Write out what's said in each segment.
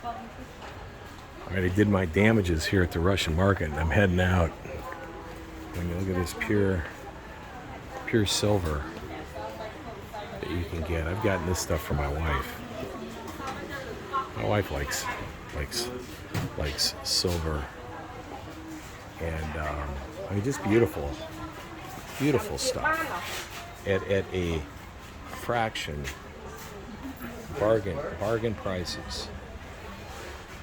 All right, I did my damages here at the Russian market, and I'm heading out. When you look at this pure silver that you can get. I've gotten this stuff for my wife. My wife likes silver, and I mean, just beautiful stuff at a fraction, bargain prices.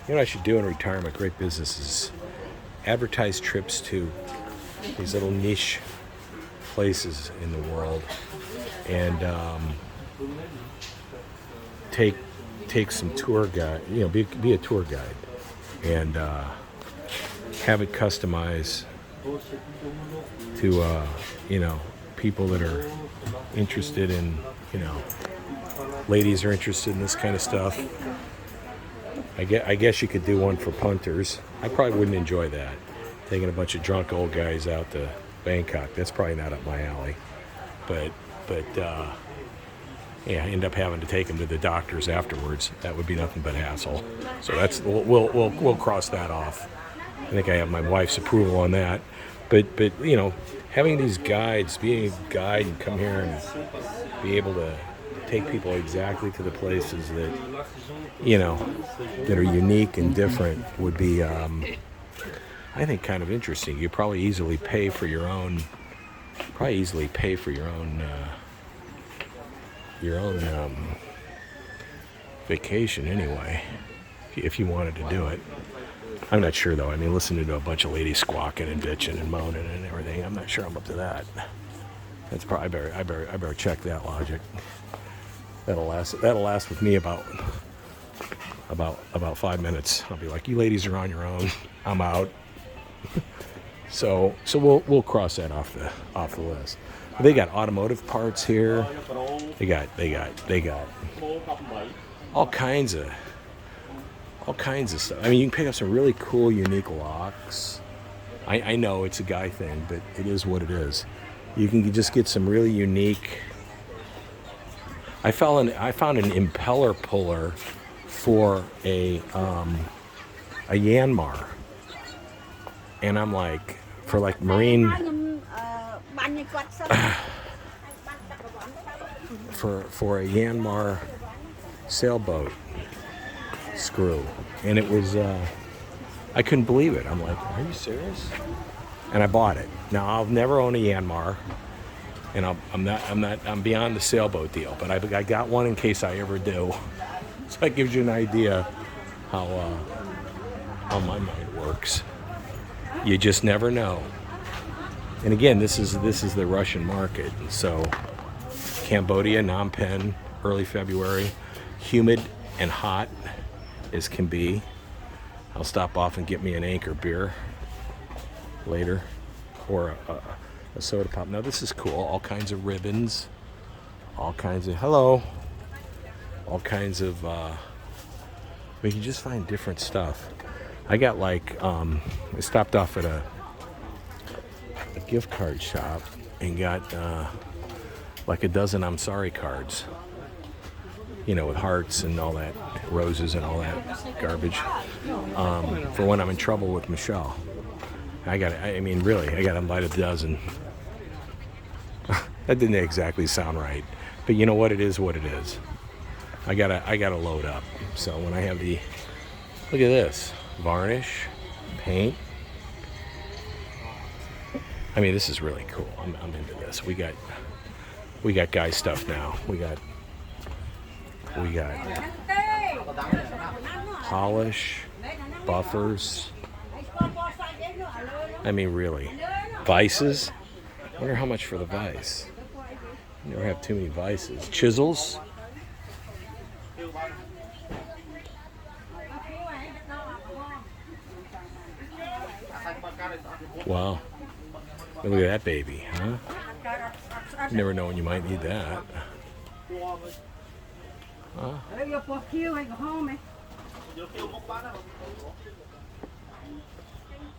You know what I should do in retirement? Great businesses, advertise trips to these little niche places in the world, and take some tour guide. You know, be a tour guide, and have it customized to you know, people that are interested in, you know, ladies are interested in this kind of stuff. I guess you could do one for punters. I probably wouldn't enjoy that. Taking a bunch of drunk old guys out to Bangkok. That's probably not up my alley. But yeah, I end up having to take them to the doctors afterwards. That would be nothing but hassle. So that's we'll cross that off. I think I have my wife's approval on that. But you know, having these guides, being a guide and come here and be able to take people exactly to the places that, you know, that are unique and different would be, I think, kind of interesting. You probably easily pay for your own vacation anyway, if you wanted to do it. I'm not sure though. I mean, listening to a bunch of ladies squawking and bitching and moaning and everything, I'm not sure I'm up to that. That's probably I better check that logic. That'll last with me about 5 minutes. I'll be like, you ladies are on your own. I'm out. So we'll cross that off the list. They got automotive parts here. They got all kinds of stuff. I mean, you can pick up some really cool, unique locks. I know it's a guy thing, but it is what it is. You can just get some really unique. I found an impeller puller for a Yanmar, and I'm like, for like marine, for a Yanmar sailboat screw, and it was I couldn't believe it. I'm like, are you serious? And I bought it. Now I'll never own a Yanmar, and I'm beyond the sailboat deal, but I got one in case I ever do. So that gives you an idea how my mind works. You just never know. And again, this is the Russian market. So Cambodia, Phnom Penh, early February, humid and hot as can be. I'll stop off and get me an Anchor beer later, or a soda pop. Now this is cool. All kinds of ribbons, all kinds of we can just find different stuff. I got like I stopped off at a gift card shop and got like a dozen I'm sorry cards, you know, with hearts and all that, roses and all that garbage, for when I'm in trouble with Michelle. I got about a dozen. That didn't exactly sound right, but you know what? It is what it is. I gotta load up. So when I have look at this, varnish, paint. I mean, this is really cool. I'm into this. We got guy stuff now. We got polish, buffers. I mean, really, vices. I wonder how much for the vice. You never have too many vices. Chisels. Wow. Look at that baby, huh? You never know when you might need that. Huh?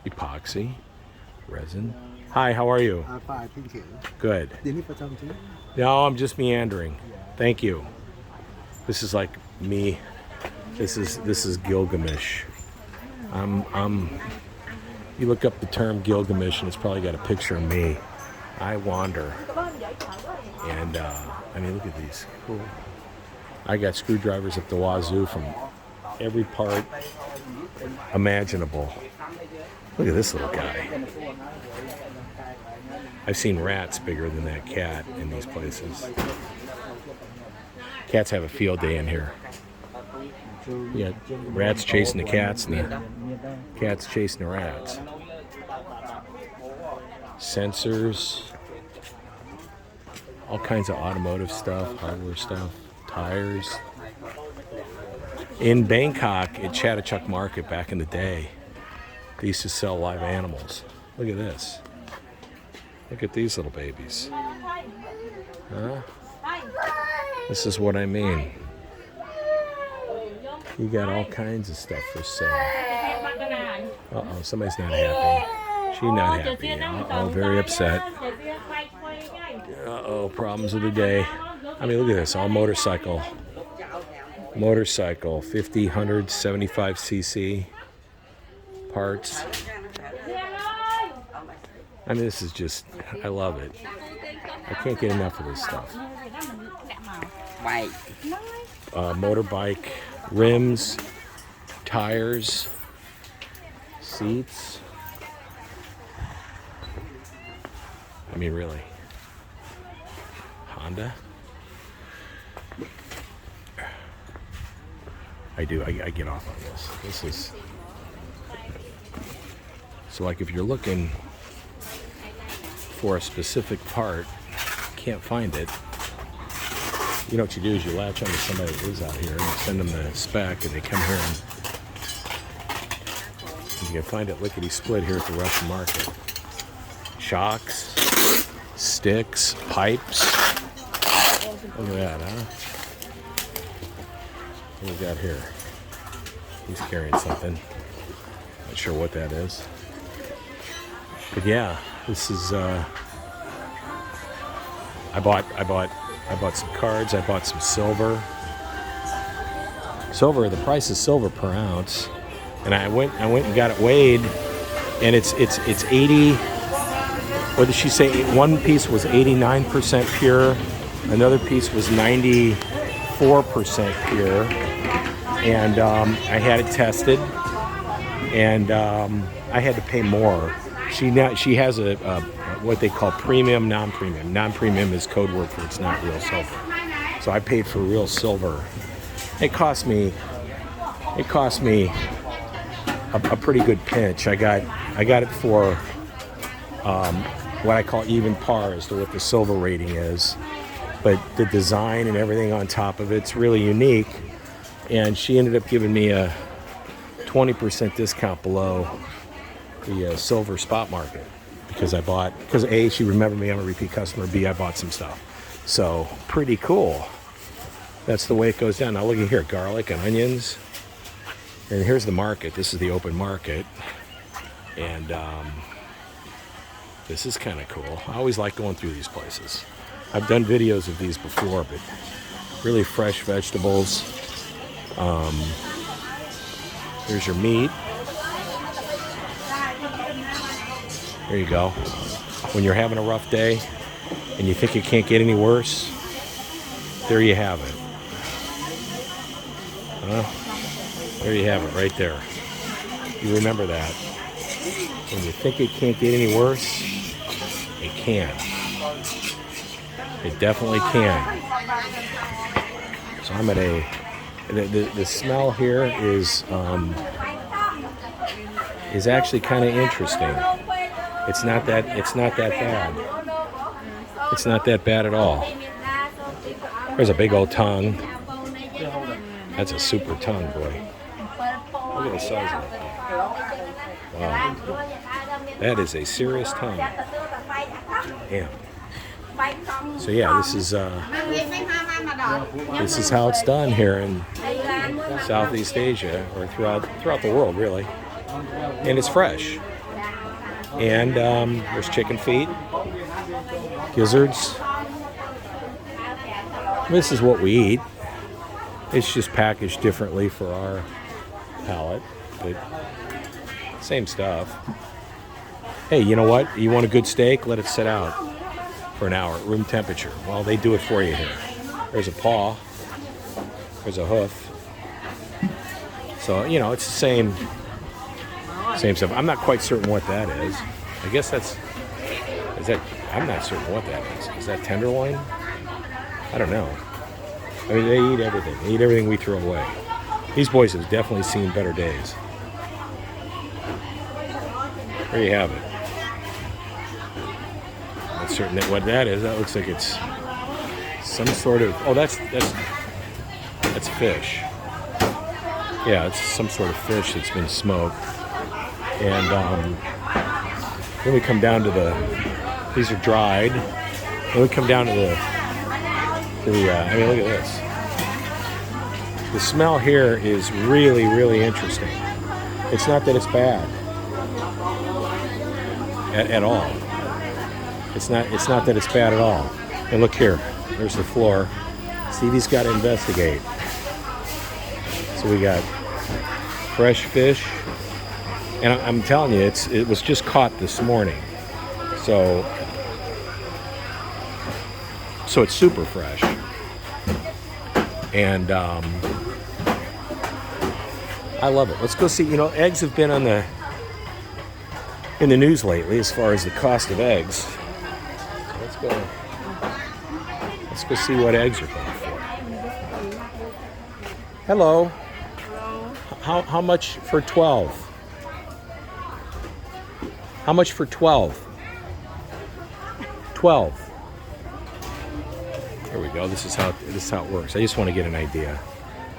Epoxy, resin. Hi, how are you? I'm fine, thank you. Good. No, I'm just meandering. Thank you. This is like me This is Gilgamesh. You look up the term Gilgamesh, and it's probably got a picture of me. I wander, and I mean, look at these. Cool. I got screwdrivers up the wazoo from every part imaginable. Look at this little guy. I've seen rats bigger than that cat in these places. Cats have a field day in here. Yeah, rats chasing the cats and the cats chasing the rats. Sensors, all kinds of automotive stuff, hardware stuff, tires. In Bangkok, at Chatuchak Market back in the day, they used to sell live animals. Look at this. Look at these little babies. Huh? This is what I mean. You got all kinds of stuff for sale. Uh-oh, somebody's not happy. She's not happy. Uh-oh, very upset. Uh-oh, problems of the day. I mean, look at this, all motorcycle. Motorcycle, 50, 100, 75cc parts. I mean, this is just, I love it. I can't get enough of this stuff. Motorbike, rims, tires, seats. I mean, really. Honda. I get off on this. This is, so like if you're looking for a specific part, can't find it, you know what you do is you latch onto somebody that lives out here and you send them the spec, and they come here and you can find it lickety split here at the Russian market. Shocks, sticks, pipes. Look at that, huh? What do we got here? He's carrying something. Not sure what that is. But yeah, this is I bought some cards, I bought some silver. Silver, the price of silver per ounce. And I went and got it weighed, and it's 80. What did she say? One piece was 89% pure, another piece was 94% pure. And I had it tested, and I had to pay more. She has a what they call premium, non-premium. Non-premium is code word for it's not real silver. So I paid for real silver. It cost me a pretty good pinch. I got it for what I call even par as to what the silver rating is, but the design and everything on top of it's really unique. And she ended up giving me a 20% discount below the silver spot market because A, she remembered me, I'm a repeat customer, B, I bought some stuff. So pretty cool. That's the way it goes down. Now look at here, garlic and onions. And here's the market. This is the open market. And this is kind of cool. I always like going through these places. I've done videos of these before, but really fresh vegetables. Here's your meat. There you go. When you're having a rough day and you think it can't get any worse, there you have it. There you have it right there. You remember that. When you think it can't get any worse, it can. It definitely can. So I'm at the smell here is actually kind of interesting. It's not that bad. It's not that bad at all. There's a big old tongue. That's a super tongue, boy. Look at the size of that. Wow. That is a serious tongue. Damn. So yeah, this is how it's done here in Southeast Asia, or throughout the world, really. And it's fresh. And there's chicken feet, gizzards. This is what we eat. It's just packaged differently for our palate, but same stuff. Hey, you know what? You want a good steak? Let it sit out for an hour at room temperature. Well, they do it for you here. There's a paw. There's a hoof. So, you know, it's the same stuff. I'm not quite certain what that is. I guess I'm not certain what that is. Is that tenderloin? I don't know. I mean, they eat everything. They eat everything we throw away. These boys have definitely seen better days. There you have it. Not certain that what that is. That looks like it's some sort of. Oh, that's fish. Yeah, it's some sort of fish that's been smoked. And then we come down to these are dried. Then we come down to I mean, look at this. The smell here is really, really interesting. It's not that it's bad at all. It's not that it's bad at all. And look here, there's the floor. Stevie's got to investigate. So we got fresh fish, and I'm telling you, it was just caught this morning. So it's super fresh. And I love it. Let's go see. You know, eggs have been in the news lately as far as the cost of eggs. So let's go see what eggs are going for. Hello. How much for 12? How much for 12? 12. There we go. This is how it works. I just want to get an idea.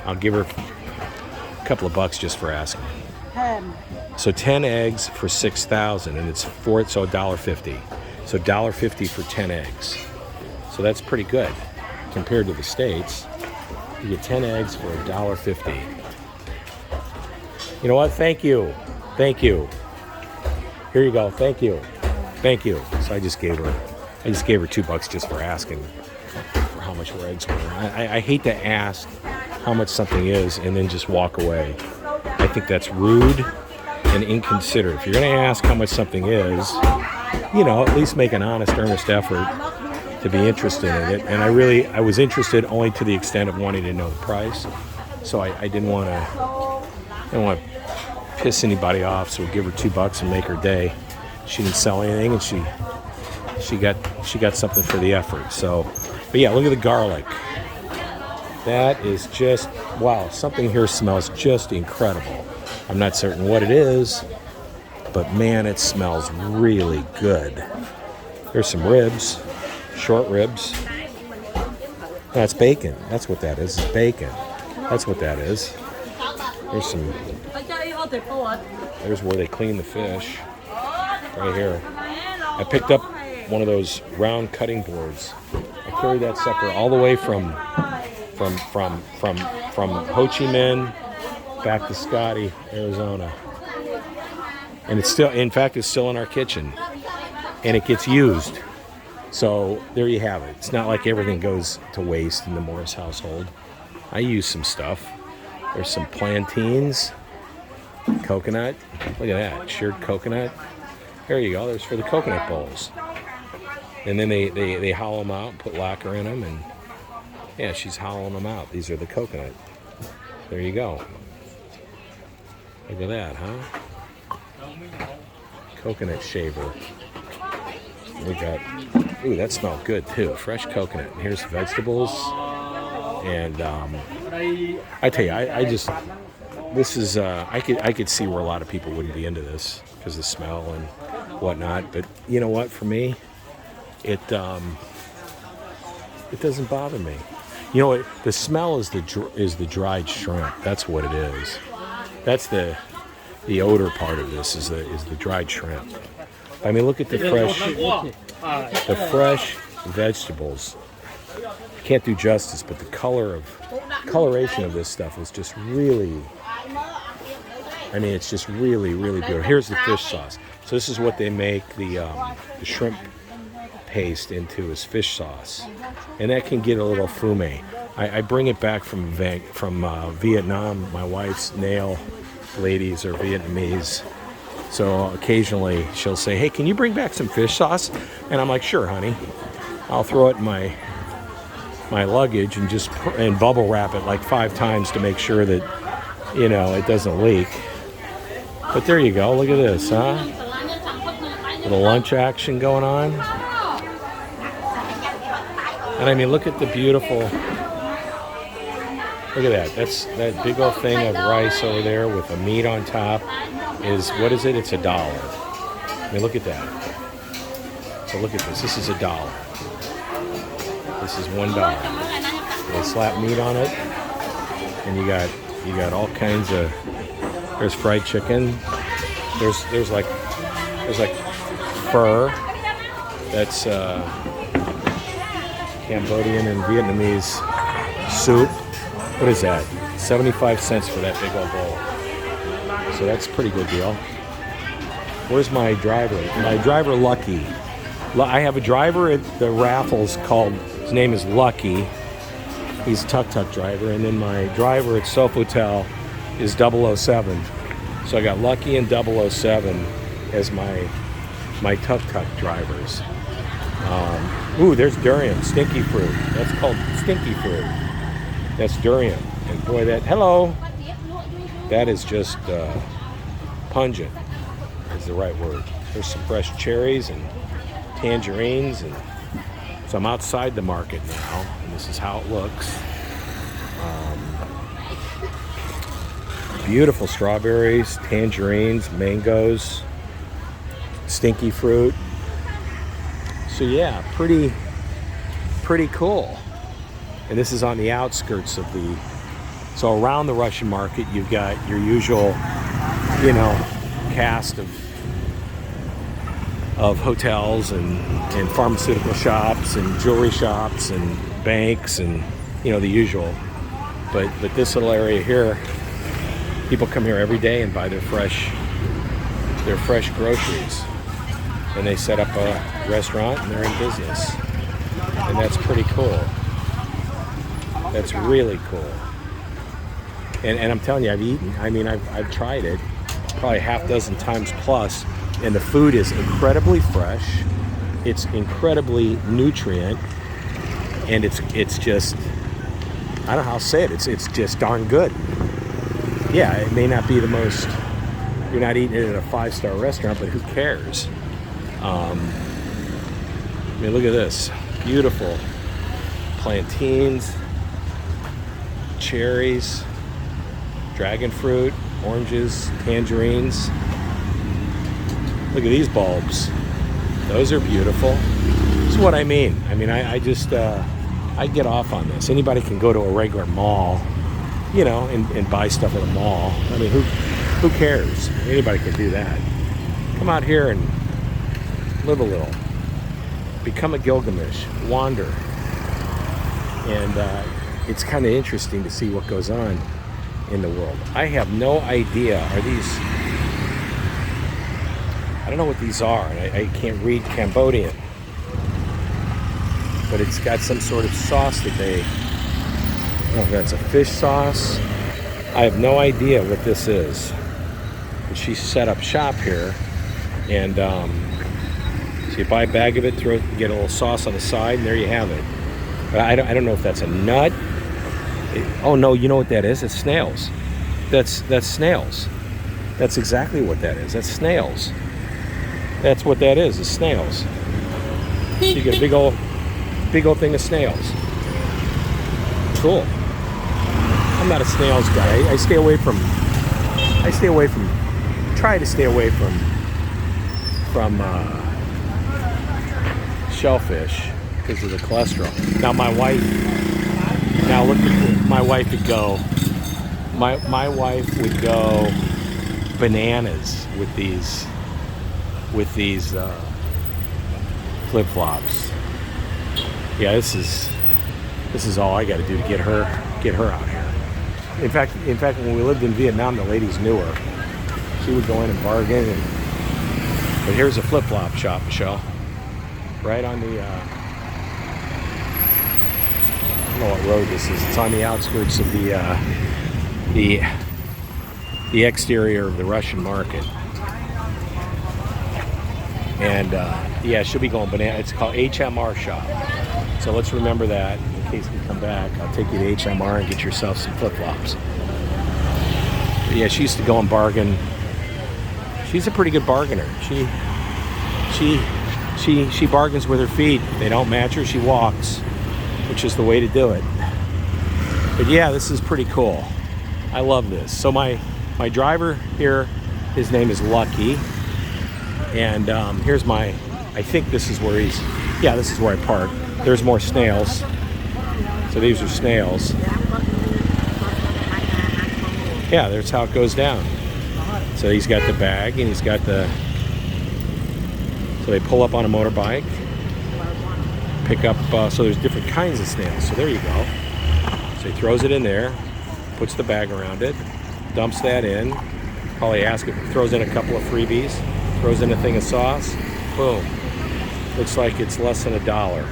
I'll give her a couple of bucks just for asking. 10. So 10 eggs for 6,000, and it's $1.50. So $1.50 for 10 eggs. So that's pretty good compared to the States. You get 10 eggs for $1.50. You know what? Thank you. Here you go. Thank you. So I just gave her $2 just for asking for how much her eggs were. I hate to ask how much something is and then just walk away. I think that's rude and inconsiderate. If you're going to ask how much something is, you know, at least make an honest, earnest effort to be interested in it. And I was interested only to the extent of wanting to know the price. So I didn't want to piss anybody off. So we'll give her $2 and make her day. She didn't sell anything, and she got something for the effort. So, but yeah, look at the garlic. That is just, wow, something here smells just incredible. I'm not certain what it is, but man, it smells really good. There's some ribs, short ribs. That's bacon. That's what that is. It's bacon. That's what that is. There's where they clean the fish. Right here. I picked up one of those round cutting boards. I carried that sucker all the way from Ho Chi Minh back to Scotty, Arizona. And it's still in our kitchen. And it gets used. So there you have it. It's not like everything goes to waste in the Morris household. I use some stuff. There's some plantains, coconut. Look at that, sheared coconut. There you go. There's for the coconut bowls. And then they hollow them out and put lacquer in them. And yeah, she's hollowing them out. These are the coconut. There you go. Look at that, huh? Coconut shaver. We got, ooh, that smelled good too. Fresh coconut. And here's vegetables. And I tell you, this is, I could see where a lot of people wouldn't be into this because of the smell and whatnot. But you know what? For me, it doesn't bother me. You know what? The smell is the dried shrimp. That's what it is. That's the odor part of this is the dried shrimp. I mean, look at the fresh vegetables. Can't do justice, but the coloration of this stuff is just really, I mean, it's just really, really beautiful. Here's the fish sauce. So this is what they make the shrimp paste into is fish sauce. And that can get a little fume. I bring it back from Vietnam. My wife's nail ladies are Vietnamese. So occasionally she'll say, hey, can you bring back some fish sauce? And I'm like, sure, honey. I'll throw it in my luggage and just bubble wrap it like 5 times to make sure that, it doesn't leak. But there you go. Look at this, huh? Little lunch action going on. And I mean, look at the beautiful, look at that. That's that big old thing of rice over there with the meat on top what is it? It's $1. I mean, look at that. So look at this. This is $1. This is $1. They slap meat on it, and you got all kinds of. There's fried chicken. There's like pho. That's Cambodian and Vietnamese soup. What is that? 75 cents for that big old bowl. So that's a pretty good deal. Where's my driver? My driver, Lucky. I have a driver at the raffles his name is Lucky. He's a tuk-tuk driver. And then my driver at Sofitel is 007. So I got Lucky and 007 as my tuk-tuk drivers. Ooh, there's durian, stinky fruit. That's called stinky fruit. That's durian. And boy, hello. That is just pungent, is the right word. There's some fresh cherries and tangerines. And so I'm outside the market now, and this is how it looks. Beautiful strawberries, tangerines, mangoes, stinky fruit. So yeah, pretty cool. And this is on the outskirts of so around the Russian market, you've got your usual, cast of hotels and pharmaceutical shops and jewelry shops and banks and, the usual. But this little area here, people come here every day and buy their fresh groceries. And they set up a restaurant and they're in business. And that's pretty cool. That's really cool. And I'm telling you, I've tried it probably 6 times plus, and the food is incredibly fresh. It's incredibly nutrient, and it's just, I don't know how to say it. It's just darn good. Yeah, it may not be the most. You're not eating it at a 5-star restaurant, but who cares? Look at this. Beautiful plantains, cherries, dragon fruit, oranges, tangerines. Look at these bulbs. Those are beautiful. This is what I mean. I just, I get off on this. Anybody can go to a regular mall, and buy stuff at a mall. Who cares? Anybody can do that. Come out here and live a little. Become a Gilgamesh. Wander. And it's kind of interesting to see what goes on in the world. I have no idea. I don't know what these are. I can't read Cambodian. But it's got some sort of sauce that I don't know if that's a fish sauce. I have no idea what this is. But she set up shop here. And so you buy a bag of it, get a little sauce on the side, and there you have it. But I don't know if that's a nut. Oh no, you know what that is? It's snails. That's snails. That's exactly what that is. That's snails. That's what that is snails. So you get a big old thing of snails. Cool. I'm not a snails guy. I try to stay away from shellfish because of the cholesterol. Now my wife would go bananas with these flip-flops. Yeah, this is all I got to do to get her out here. In fact, when we lived in Vietnam, the ladies knew her. She would go in and bargain. But here's a flip-flop shop, Michelle. Right on the don't know what road this is. It's on the outskirts of the exterior of the Russian market. And yeah, she'll be going banana. It's called HMR shop. So let's remember that in case we come back. I'll take you to HMR and get yourself some flip-flops. But yeah, she used to go and bargain. She's a pretty good bargainer. She bargains with her feet. If they don't match her, she walks, which is the way to do it. But yeah, this is pretty cool. I love this. So my driver here, his name is Lucky. And here's I think this is where this is where I park. There's more snails. So these are snails. Yeah, that's how it goes down. So he's got the bag and he's got so they pull up on a motorbike, pick up, so there's different kinds of snails. So there you go. So he throws it in there, puts the bag around it, dumps that in, probably throws in a couple of freebies, throws in a thing of sauce, boom. Looks like it's less than $1.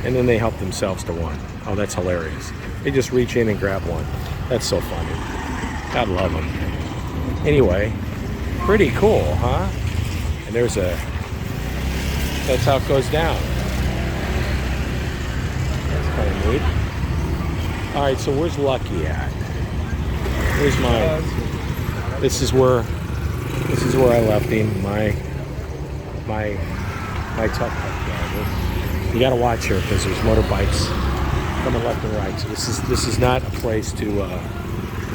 And then they help themselves to one. Oh, that's hilarious. They just reach in and grab one. That's so funny. God love them. Anyway, pretty cool, huh? And that's how it goes down. That's kind of neat. All right, so where's Lucky at? Here's this is where I left him, my tuk-tuk driver. You got to watch here because there's motorbikes coming left and right. So this is not a place to.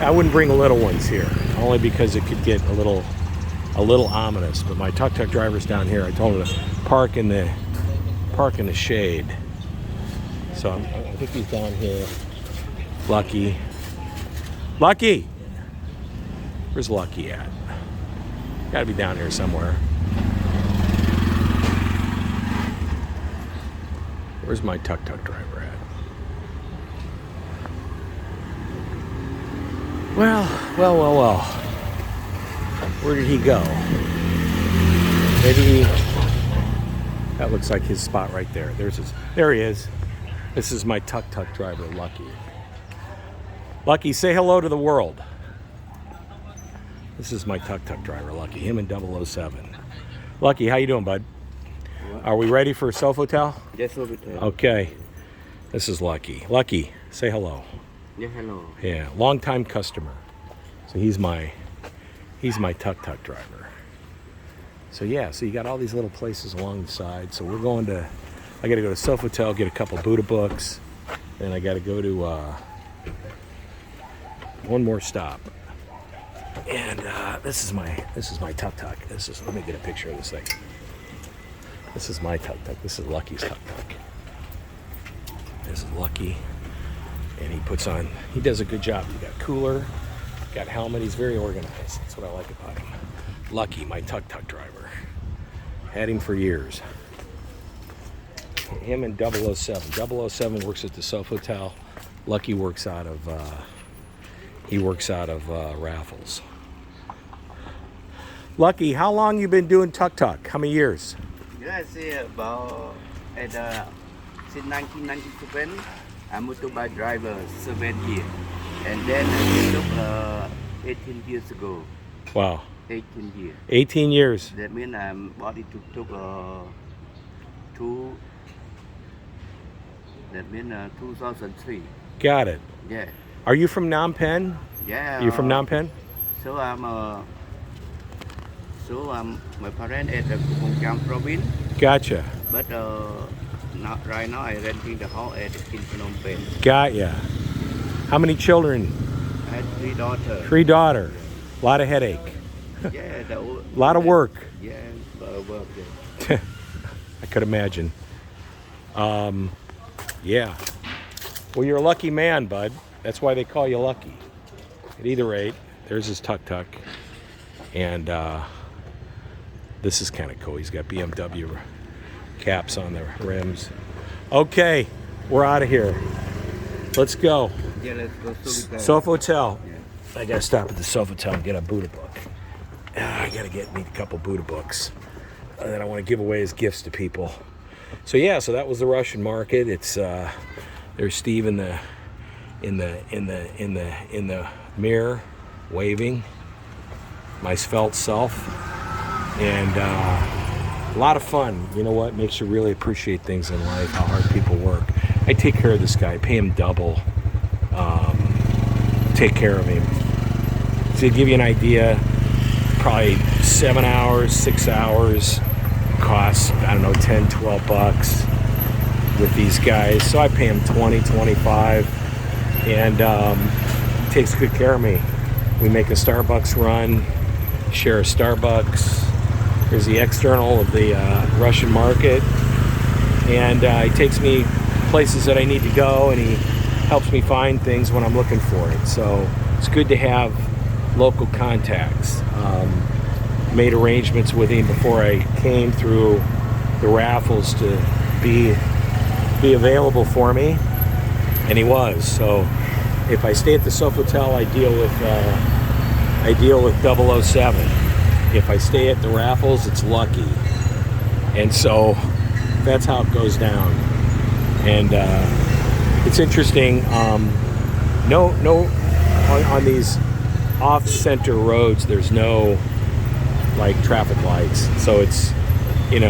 I wouldn't bring little ones here, only because it could get a little ominous. But my tuk-tuk driver's down here. I told him to park in the shade. So I think he's down here. Lucky. Where's Lucky at? Got to be down here somewhere. Where's my tuk-tuk driver at? Well. Where did he go? Maybe that looks like his spot right there. There he is. This is my tuk-tuk driver, Lucky. Lucky, say hello to the world. This is my tuk-tuk driver, Lucky. Him and 007. Lucky, how you doing, bud? What? Are we ready for Sofitel? Yes, Sofitel. Okay. This is Lucky. Lucky, say hello. Yeah, hello. Yeah, long-time customer. So he's my tuk-tuk driver. So yeah, so you got all these little places along the side. So I got to go to Sofitel, get a couple Buddha books, and I got to go to one more stop. And this is my tuk-tuk. Let me get a picture of this thing. This is my tuk-tuk. This is Lucky's tuk-tuk. This is Lucky. And he does a good job. He got cooler, got helmet. He's very organized. That's what I like about him. Lucky, my tuk-tuk driver. Had him for years. Him and 007. 007 works at the Sofitel. Lucky works out of Raffles. Lucky, how long you been doing tuk-tuk? How many years? Yeah, I see about since 1997. I'm a motorbike driver 7 years, and then I took 18 years ago. Wow. 18 years. 18 years. That means I'm body took 2003. Got it. Yeah. Are you from Phnom Penh? Yeah. You from Phnom Penh? So my parents at the Cambodia province. Gotcha. But right now I renting the house in Phnom Penh. Got ya. How many children? I had 3 daughters. 3 daughters. A lot of headache. Yeah. A lot of work. Yeah, work. Yeah. I could imagine. Yeah. Well, you're a lucky man, bud. That's why they call you Lucky. At either rate, there's his tuk-tuk. And this is kind of cool. He's got BMW caps on the rims. Okay, we're out of here. Let's go. Yeah, let's go. Sofitel. Yeah. I gotta stop at the Sofitel and get a Buddha book. I gotta get me a couple Buddha books that I want to give away as gifts to people. So yeah, so that was the Russian market. It's there's Steve in the mirror, waving, my svelte self, and a lot of fun. You know what? Makes you really appreciate things in life, how hard people work. I take care of this guy, pay him double, take care of him. To give you an idea, probably 7 hours, 6 hours, costs, I don't know, 10, 12 bucks with these guys. So I pay him 20, 25, and he takes good care of me. We make a Starbucks run, share a Starbucks. There's the external of the Russian market, and he takes me places that I need to go, and he helps me find things when I'm looking for it. So it's good to have local contacts. Made arrangements with him before I came through the raffles to be available for me, and he was. So if I stay at the Sofitel, I deal with 007. If I stay at the raffles, it's Lucky. And so that's how it goes down. And it's interesting. On these off-center roads, there's no like traffic lights. So it's, it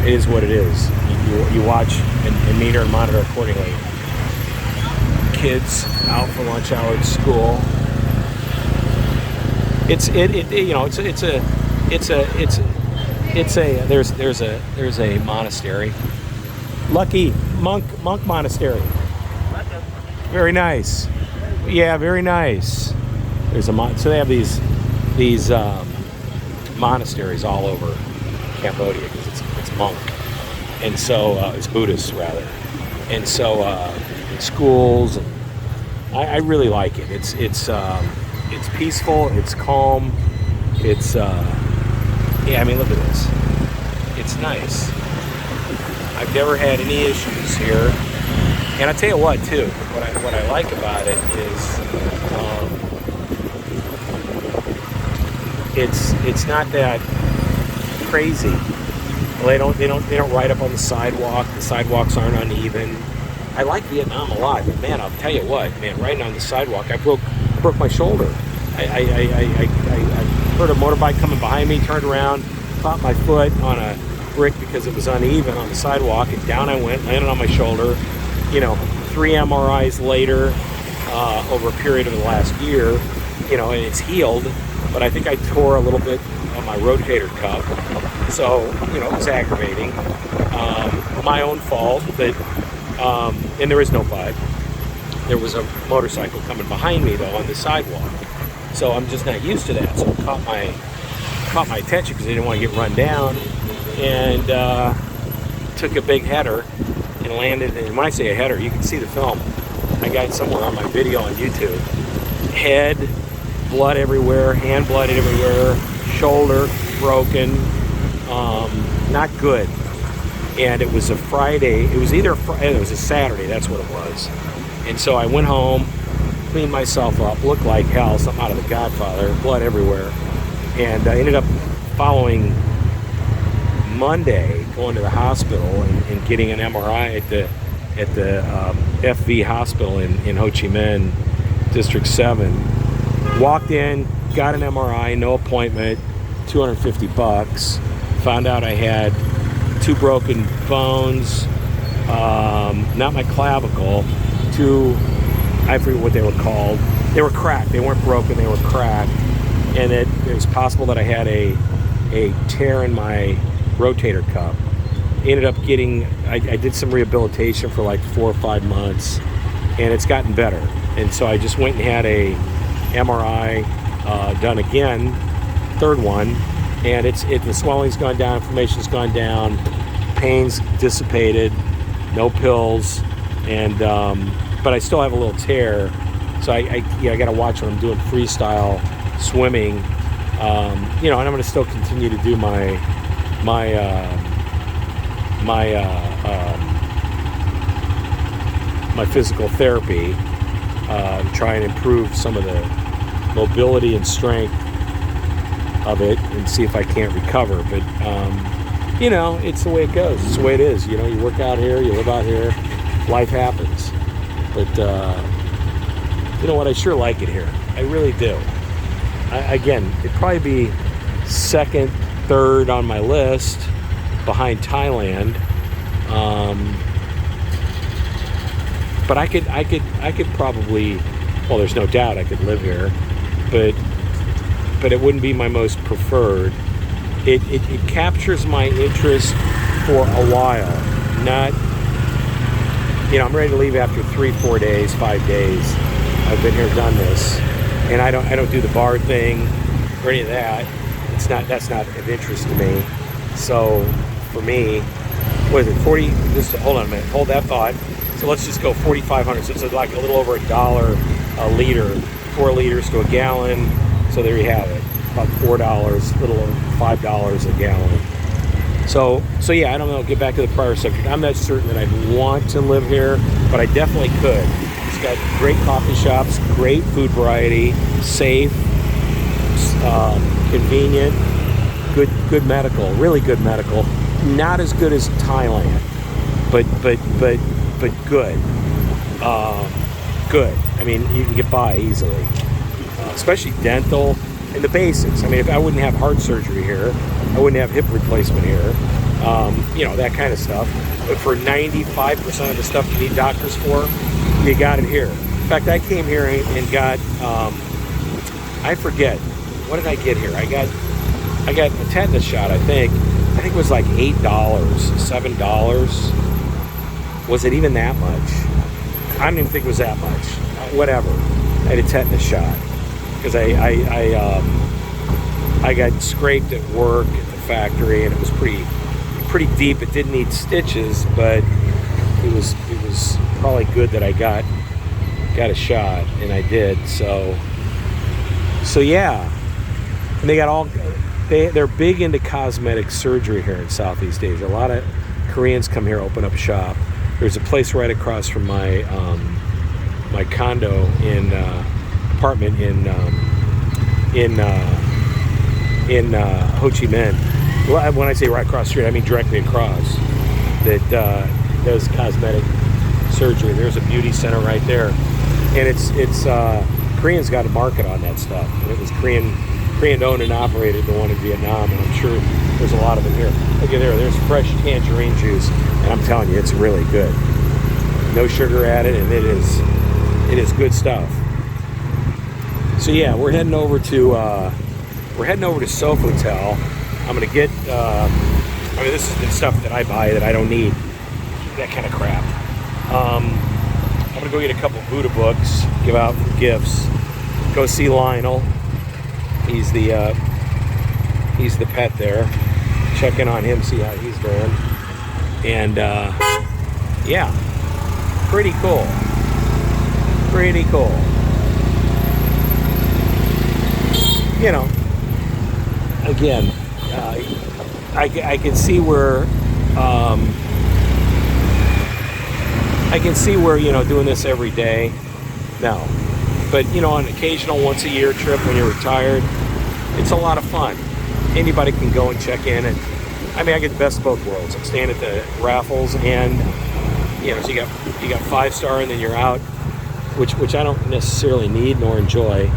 is what it is. You watch and meter and monitor accordingly. Kids out for lunch hour at school. There's a monastery, Lucky monk monastery. Very nice. Yeah, very nice. There's so they have these monasteries all over Cambodia because it's monk, and so it's Buddhist rather, and so schools. I really like it. It's peaceful. It's calm. It's I mean, look at this. It's nice. I've never had any issues here, and I tell you what too. What I like about it is it's not that crazy. They don't ride up on the sidewalk. The sidewalks aren't uneven. I like Vietnam a lot, but man, I'll tell you what, man, riding on the sidewalk, I broke my shoulder. I heard a motorbike coming behind me, turned around, caught my foot on a brick because it was uneven on the sidewalk, and down I went, landed on my shoulder. 3 MRIs later, over a period of the last year, and it's healed, but I think I tore a little bit on my rotator cuff, so, it was aggravating. My own fault, but, and there is no but. There was a motorcycle coming behind me, though, on the sidewalk, so I'm just not used to that, so it caught my attention because I didn't want to get run down, and took a big header and landed, and when I say a header, you can see the film. I got it somewhere on my video on YouTube. Head, blood everywhere, hand blood everywhere, shoulder broken, not good. And it was a Friday, it was a Saturday, that's what it was. And so I went home, cleaned myself up, looked like hell, something out of The Godfather, blood everywhere. And I ended up following Monday, going to the hospital and getting an MRI at the FV hospital in Ho Chi Minh, District 7. Walked in, got an MRI, no appointment, $250. Found out I had 2 broken bones, not my clavicle, 2, I forget what they were called. They were cracked. They weren't broken, they were cracked. And it was possible that I had a tear in my rotator cuff. Ended up I did some rehabilitation for like 4 or 5 months, and it's gotten better. And so I just went and had a MRI done again, 3rd one, and the swelling's gone down, inflammation's gone down, pain's dissipated, no pills, and but I still have a little tear, so I got to watch when I'm doing freestyle swimming, and I'm going to still continue to do my physical therapy, try and improve some of the mobility and strength of it and see if I can't recover. But you know, it's the way it goes. It's the way it is. You know, you work out here, you live out here, life happens. But you know what? I sure like it here. I really do. Again, it'd probably be second, third on my list behind Thailand. But I could probably, well, there's no doubt I could live here, but it wouldn't be my most preferred. It captures my interest for a while. Not, you know, I'm ready to leave after 3, 4 days, 5 days. I've been here, done this, and I don't do the bar thing or any of that. That's not of interest to me. So for me, what is it, 40? Just hold on a minute. Hold that thought. So let's just go 4,500. So it's like a little over $1 a liter, 4 liters to a gallon. So there you have it, about $4, little over $5 a gallon. So yeah, I don't know. Get back to the prior subject. I'm not certain that I'd want to live here, but I definitely could. It's got great coffee shops, great food variety, safe, convenient, good medical, really good medical. Not as good as Thailand, but good. Good. I mean, you can get by easily, especially dental and the basics. I mean, if I wouldn't have heart surgery here, I wouldn't have hip replacement here. You know, that kind of stuff. But for 95% of the stuff you need doctors for, you got it here. In fact, I came here and got, I forget, what did I get here? I got a tetanus shot, I think it was like $8, $7. Was it even that much? I don't even think it was that much. Whatever. I had a tetanus shot because I got scraped at work at the factory, and it was pretty deep. It didn't need stitches, but it was probably good that I got a shot, and I did. So yeah. And they got they're big into cosmetic surgery here in Southeast Asia. A lot of Koreans come here, open up shop. There's a place right across from my my condo apartment in Ho Chi Minh. Well, when I say right across the street, I mean directly across. That does cosmetic surgery. There's a beauty center right there, and it's Koreans got a market on that stuff. And it was Korean owned and operated, the one in Vietnam, and I'm sure there's a lot of them here. Look at there's fresh tangerine juice, and I'm telling you, it's really good. No sugar added, and it is good stuff. So yeah, we're heading over to Sofitel. I'm gonna get. I mean, this is the stuff that I buy that I don't need. That kind of crap. I'm gonna go get a couple Buddha books, give out for gifts. Go see Lionel. He's the pet there. Check in on him, see how he's doing. And yeah, pretty cool. Pretty cool. You know, again, I can see where you know, doing this every day. No. But, you know, on an occasional once-a-year trip when you're retired, it's a lot of fun. Anybody can go and check in. And I mean, I get the best of both worlds. I'm staying at the Raffles, and, you know, so you got 5-star, and then you're out, which I don't necessarily need nor enjoy.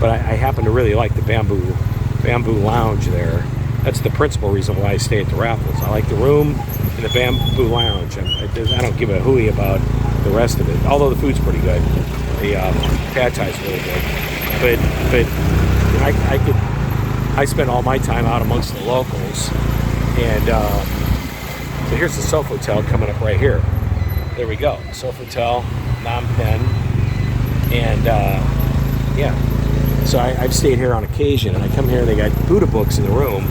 But I happen to really like the bamboo lounge there. That's the principal reason why I stay at the Raffles. I like the room and the bamboo lounge. I don't give a hooey about the rest of it, although the food's pretty good. The pad thai's really good, but I spend all my time out amongst the locals, and so here's the Sofitel coming up right here. There we go, Sofitel, Phnom Penh, and yeah. So I've stayed here on occasion, and I come here and they got Buddha books in the room.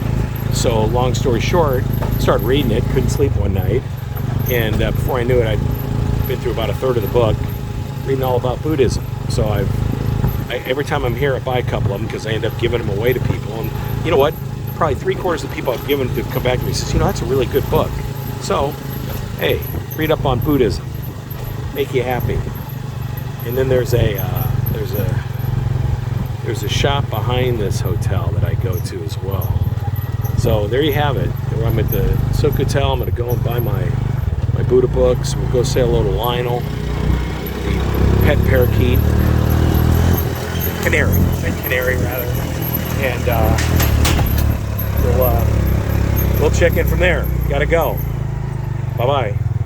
So long story short, started reading it, couldn't sleep one night, and before I knew it, I'd been through about a third of the book, reading all about Buddhism. So every time I'm here, I buy a couple of them because I end up giving them away to people. And you know what? Probably 3/4 of the people I've given to come back to me says, you know, that's a really good book. So, hey, read up on Buddhism, make you happy. And then there's a shop behind this hotel that I go to as well. So there you have it. I'm at the Sook Hotel. I'm going to go and buy my Buddha books. We'll go say hello to Lionel, the pet parakeet, canary rather, and we'll check in from there. Gotta go. Bye bye.